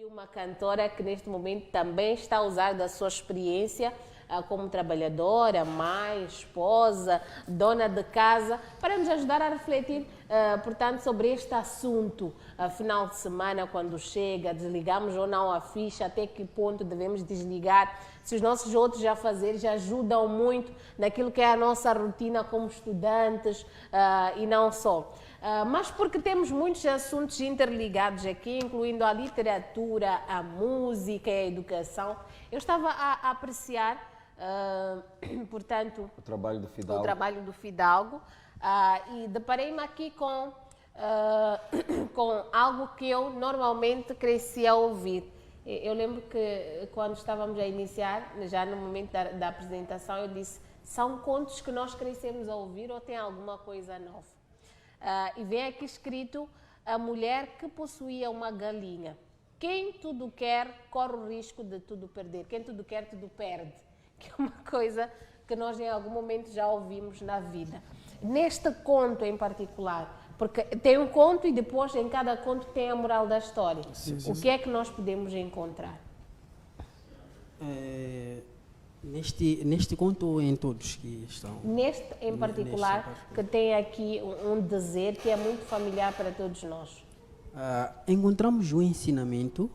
E uma cantora que neste momento também está a usar da sua experiência como trabalhadora, mãe, esposa, dona de casa, para nos ajudar a refletir, portanto, sobre este assunto. Final de semana, quando chega, desligamos ou não a ficha, até que ponto devemos desligar, se os nossos outros afazeres ajudam muito naquilo que é a nossa rotina como estudantes e não só. Mas porque temos muitos assuntos interligados aqui, incluindo a literatura, a música e a educação, eu estava a apreciar, portanto, o trabalho do Fidalgo, e deparei-me aqui com algo que eu normalmente cresci a ouvir. Eu lembro que quando estávamos a iniciar, já no momento da apresentação, eu disse: são contos que nós crescemos a ouvir ou tem alguma coisa nova? E vem aqui escrito: a mulher que possuía uma galinha. Quem tudo quer, corre o risco de tudo perder. Quem tudo quer, tudo perde. Que é uma coisa que nós em algum momento já ouvimos na vida. Neste conto em particular, porque tem um conto e depois em cada conto tem a moral da história. O que é que nós podemos encontrar? Neste conto ou em todos que estão? Neste em particular, que tem aqui um dizer que é muito familiar para todos nós. Encontramos um ensinamento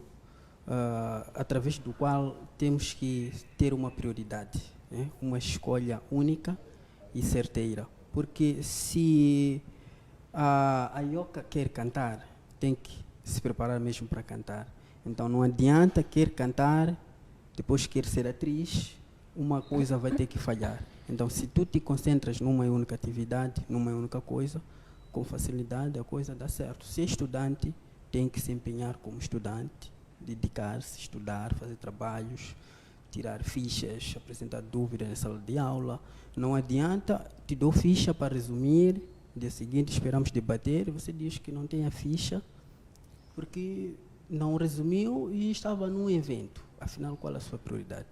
através do qual temos que ter uma prioridade, né? Uma escolha única e certeira. Porque se a Ioka quer cantar, tem que se preparar mesmo para cantar. Então não adianta querer cantar, depois querer ser atriz, uma coisa vai ter que falhar. Então se tu te concentras numa única atividade, numa única coisa, com facilidade a coisa dá certo. Se é estudante, tem que se empenhar como estudante, dedicar-se, estudar, fazer trabalhos, tirar fichas, apresentar dúvidas na sala de aula. Não adianta, te dou ficha para resumir, dia seguinte esperamos debater, você diz que não tem a ficha, porque não resumiu e estava num evento. Afinal, qual é a sua prioridade?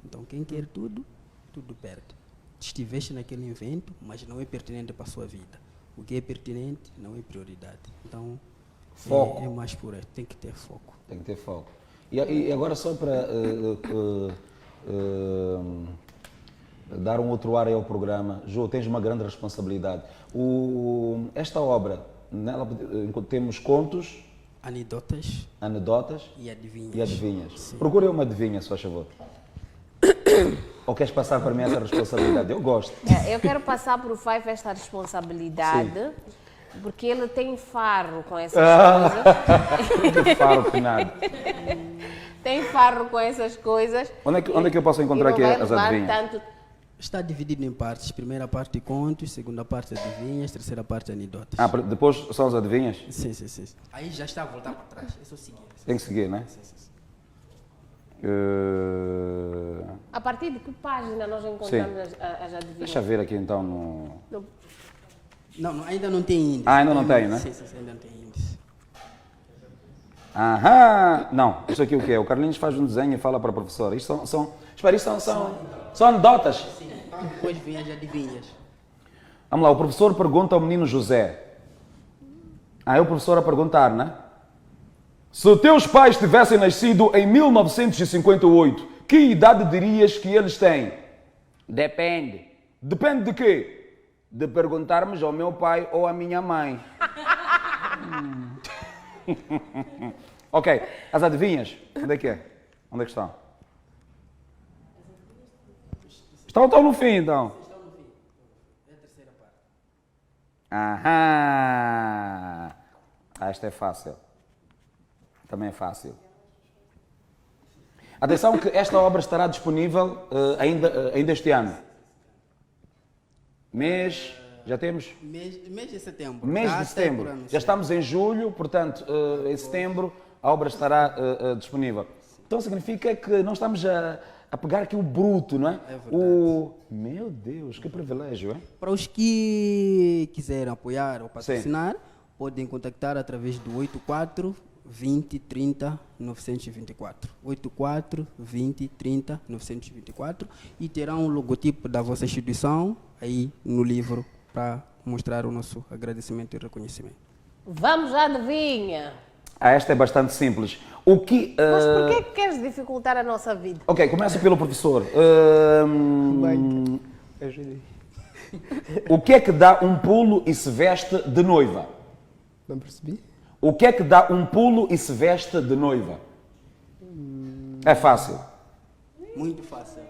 Então, quem quer tudo, tudo perde. Estiveste naquele evento, mas não é pertinente para a sua vida. O que é pertinente não é prioridade. Então, foco. É mais por aí, tem que ter foco. Tem que ter foco. E agora só para dar um outro ar aí ao programa, Jô, tens uma grande responsabilidade. Esta obra, nela temos contos, anedotas e adivinhas. Procure uma adivinha, se faz favor. Ou queres passar para mim essa responsabilidade? Eu gosto. Eu quero passar para o Fife esta responsabilidade. Sim. Porque ele tem farro com essas coisas. Farro que nada. Tem farro com essas coisas. Onde é que eu posso encontrar aqui as adivinhas? Está dividido em partes. Primeira parte contos, segunda parte adivinhas, terceira parte anedotas. Depois são as adivinhas? Sim. Aí já está a voltar para trás. É só seguir. Tem que seguir, né? Sim. A partir de que página nós encontramos as adivinhas? Deixa eu ver aqui então no... Não, ainda não tem índice. Ainda não tem, né? Sim, ainda não tem índice. Aham! Não, isso aqui o que é? O Carlinhos faz um desenho e fala para a professora. Isto são anedotas? Sim, depois vem as adivinhas. Vamos lá, o professor pergunta ao menino José. É o professor a perguntar, né? Se teus pais tivessem nascido em 1958, que idade dirias que eles têm? Depende. Depende de quê? De perguntarmos ao meu pai ou à minha mãe. Ok, as adivinhas, onde é que é? Onde é que estão? Estão no fim, então. Estão no fim. É a terceira parte. Aham. Esta é fácil. Também é fácil. Atenção que esta obra estará disponível ainda este ano. Já temos? Mês de setembro. Mês de setembro. Já estamos em julho, portanto, em setembro a obra estará disponível. Então significa que não estamos a pegar aqui o bruto, não é? É verdade. Meu Deus, que privilégio, é? Para os que quiserem apoiar ou patrocinar, podem contactar através do 84 20 30 924. 84 20 30 924 e terão um logotipo da vossa instituição aí no livro para mostrar o nosso agradecimento e reconhecimento. Vamos à adivinha. Esta é bastante simples. O que... Mas por que queres dificultar a nossa vida? Ok, começa pelo professor. Mãe, ajudei. O que é que dá um pulo e se veste de noiva? Não percebi? O que é que dá um pulo e se veste de noiva? É fácil. Muito fácil.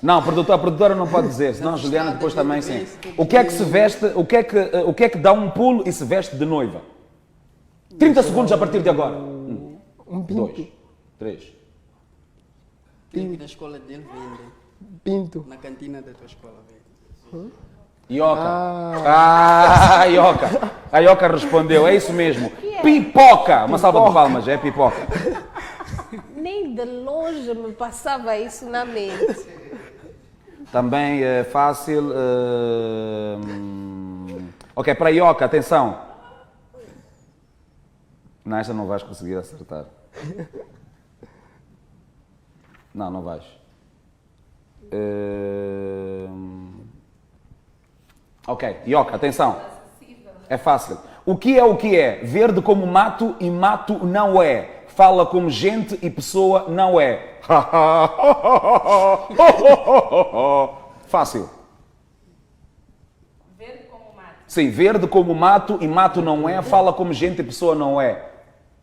Não, a produtora não pode dizer, senão a Juliana depois também sim. O que é que se veste, o que é que dá um pulo e se veste de noiva? 30 segundos a partir de agora. Um pinto. 2, 3. Pinto da escola dele vende. Pinto. Na cantina da tua escola vende. Ioca. Ah, Ioca. A Ioca respondeu, é isso mesmo. Pipoca. Uma salva de palmas, é pipoca. Nem de longe me passava isso na mente. Também é fácil. Ok, para Ioca, atenção. Não, esta não vais conseguir acertar. Não vais. Ok, Ioca, atenção. É fácil. O que é? Verde como mato e mato não é. Fala como gente e pessoa não é. Fácil. Verde como mato. Sim, verde como mato e mato não é. Fala como gente e pessoa não é.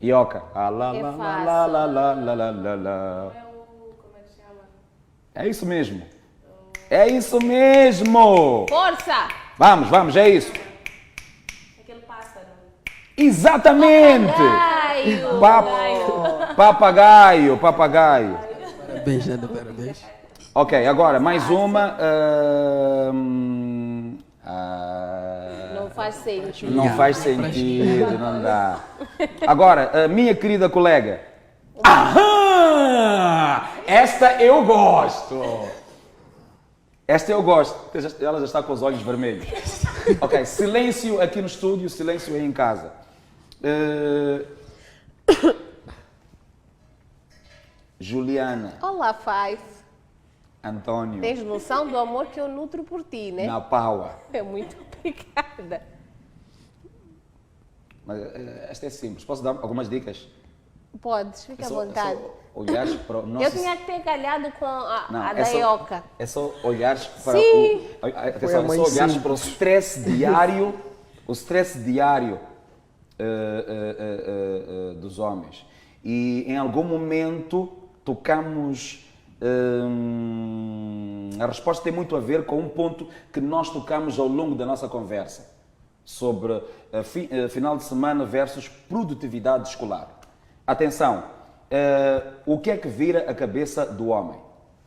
Ioca. Ah, lá, É lá, fácil. lá, lá, lá, lá, lá, lá, lá. Como é que chama? É isso mesmo. É isso mesmo. Força! Vamos, é isso. Aquele pássaro. Exatamente. Papagaio. Papagaio. Parabéns, Nada, parabéns. Ok, agora mais uma. Não faz sentido. Não faz sentido, não dá. Agora, a minha querida colega. Aham! Esta eu gosto. Esta eu gosto. Ela já está com os olhos vermelhos. Ok, silêncio aqui no estúdio, silêncio aí em casa. Juliana, Olá, Five. Antônio, Tens noção do amor que eu nutro por ti, né? na Paua. É muito obrigada. Mas esta é simples. Posso dar algumas dicas? Podes, fica à É vontade. só olhares para o nosso... Eu tinha que ter calhado com a é só- Daioca. É só olhares para Sim. atenção, é mãe só olhares simples. para o stress diário, dos homens. E em algum momento tocamos... a resposta tem muito a ver com um ponto que nós tocamos ao longo da nossa conversa sobre final de semana versus produtividade escolar. Atenção, o que é que vira a cabeça do homem?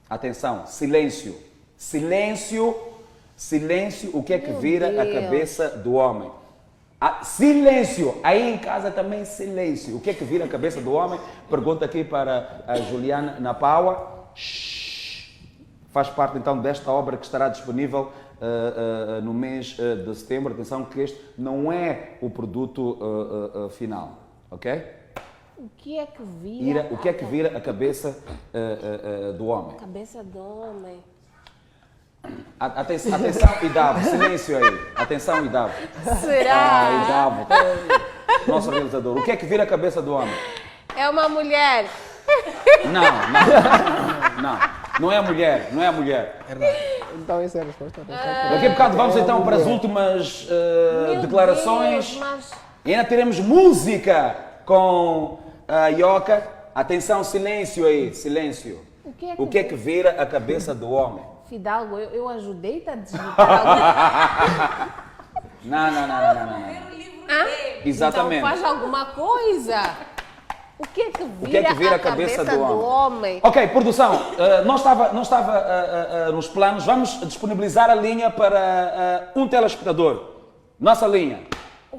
Atenção, silêncio. Silêncio, silêncio, o que é que vira a Deus. cabeça do homem? Silêncio! Aí em casa também silêncio. O que é que vira a cabeça do homem? Pergunta aqui para a Juliana na Paua. Faz parte então desta obra que estará disponível no mês de setembro. Atenção que este não é o produto final, ok? O que é que vira? O que é que vira a cabeça do homem? Cabeça do homem. Atenção e Davo, silêncio aí. Atenção e Davo. Será? E Davo. Nosso realizador. O que é que vira a cabeça do homem? É uma mulher. Não é a mulher, não é a mulher. Então essa é a resposta. Daqui a bocado vamos então para as últimas Meu declarações. Deus, mas E ainda teremos música com a Ioca. Atenção, silêncio aí, silêncio. O que é que vira a cabeça do homem? Fidalgo, eu ajudei-te a digitar Não. Exatamente. Então faz alguma coisa. O que é que vira, O que é que vira a cabeça do homem? Ok, produção, não estava nos planos. Vamos disponibilizar a linha para um telespectador. Nossa linha,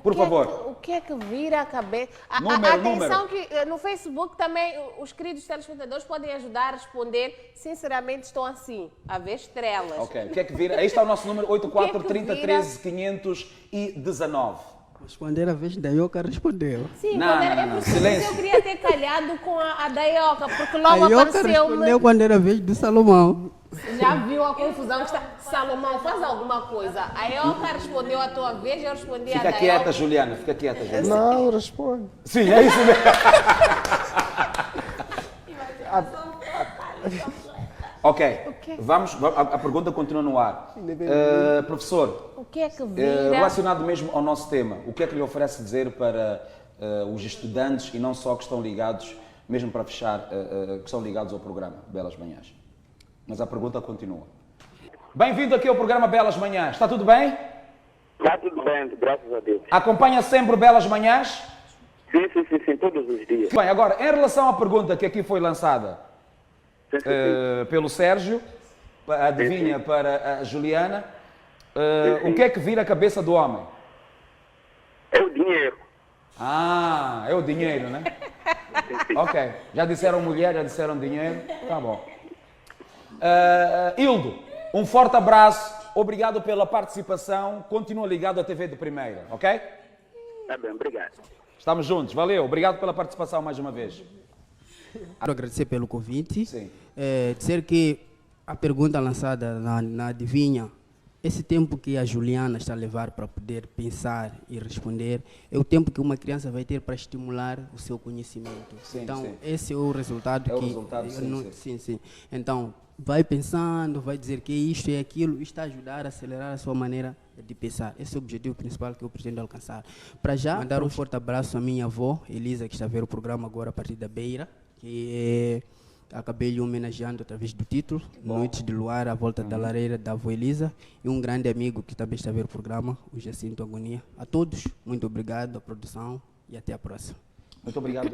por favor. O que é que vira a cabeça? Número. Que no Facebook também os queridos telespectadores podem ajudar a responder. Sinceramente, estão assim, a ver estrelas. Ok, o que é que vira? Aí está o nosso número 84 O que é que 30 vira? 13 519. Mas quando era a vez da Ioca, respondeu. Sim, Não, quando era, não, é não. por isso Silêncio. eu queria ter calhado com a Daioca, porque A logo Ioca apareceu-me. respondeu quando era a vez do Salomão. Já viu a confusão que está. Salomão, faz alguma coisa. A Ioca respondeu a tua vez, eu respondi a Fica Daioca. quieta, Juliana, fica quieta, Juliana. Não, responde. Sim, é isso mesmo. Ok, a pergunta continua no ar. Professor, O que é que vira? relacionado mesmo ao nosso tema, o que é que lhe oferece dizer para os estudantes e não só que estão ligados, mesmo para fechar, que estão ligados ao programa Belas Manhãs? Mas a pergunta continua. Bem-vindo aqui ao programa Belas Manhãs. Está tudo bem? Está tudo bem, graças a Deus. Acompanha sempre Belas Manhãs? Sim, todos os dias. Bem, agora, em relação à pergunta que aqui foi lançada Sim. pelo Sérgio, adivinha, para a Juliana, Sim. o que é que vira a cabeça do homem? É o dinheiro. Ah, é o dinheiro, né? Ok, já disseram mulher, já disseram dinheiro, tá bom. Hildo, um forte abraço, obrigado pela participação, continua ligado à TV de Primeira, ok? Tá bem, obrigado. Estamos juntos, valeu, obrigado pela participação mais uma vez. Quero agradecer pelo convite. Sim. Dizer que a pergunta lançada na adivinha, esse tempo que a Juliana está a levar para poder pensar e responder, é o tempo que uma criança vai ter para estimular o seu conhecimento. Sim, então, sim. esse é o resultado É o que... resultado, sim. Sim. Então, vai pensando, vai dizer que isto é aquilo, isto está a ajudar a acelerar a sua maneira de pensar. Esse é o objetivo principal que eu pretendo alcançar. Para já, mandar um forte abraço à minha avó, Elisa, que está a ver o programa agora a partir da Beira, que acabei lhe homenageando através do título, Noites de Luar, à volta da lareira da avó Elisa, e um grande amigo que também está a ver o programa, o Jacinto Agonia. A todos, muito obrigado à produção e até a próxima. Muito obrigado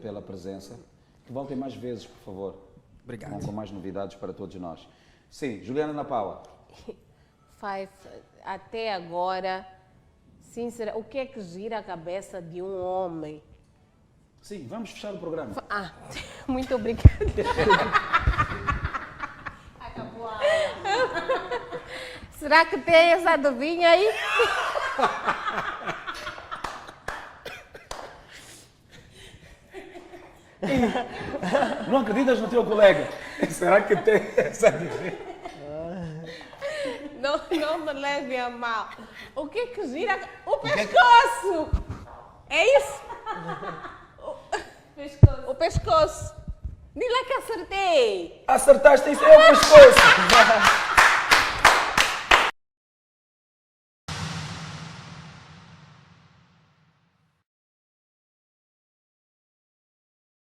pela presença. Que voltem mais vezes, por favor. Obrigado. Com mais novidades para todos nós. Sim, Juliana na Paula. Five, até agora, sincera, o que é que gira a cabeça de um homem? Sim, vamos fechar o programa. Muito obrigada. Acabou a aula. Será que tem essa adivinha aí? Não acreditas no teu colega? Será que tem essa diferença? Não me leve a mal. O que é que gira? O pescoço! É isso? O pescoço. Nem lá que acertei. Acertaste, isso é o pescoço.